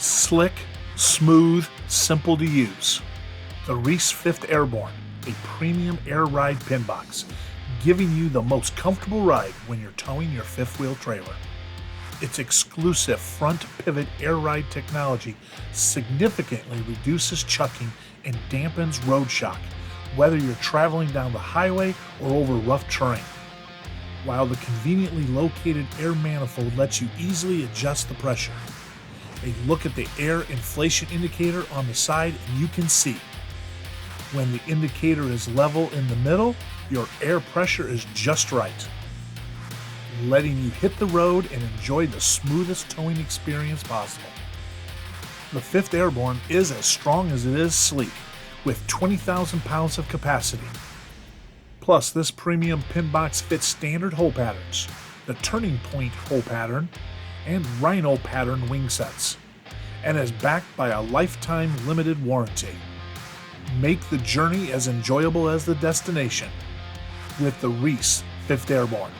Slick, smooth, simple to use. The REESE 5th Airborne, a premium air ride pin box, giving you the most comfortable ride when you're towing your fifth wheel trailer. Its exclusive front pivot air ride technology significantly reduces chucking and dampens road shock, whether you're traveling down the highway or over rough terrain. While the conveniently located air manifold lets you easily adjust the pressure. A look at the air inflation indicator on the side and you can see. When the indicator is level in the middle, your air pressure is just right, letting you hit the road and enjoy the smoothest towing experience possible. The 5th Airborne is as strong as it is sleek, with 20,000 pounds of capacity. Plus, this premium pin box fits standard hole patterns, the turning point hole pattern, and Rhino pattern wing sets, and is backed by a lifetime limited warranty. Make the journey as enjoyable as the destination with the REESE 5th Airborne.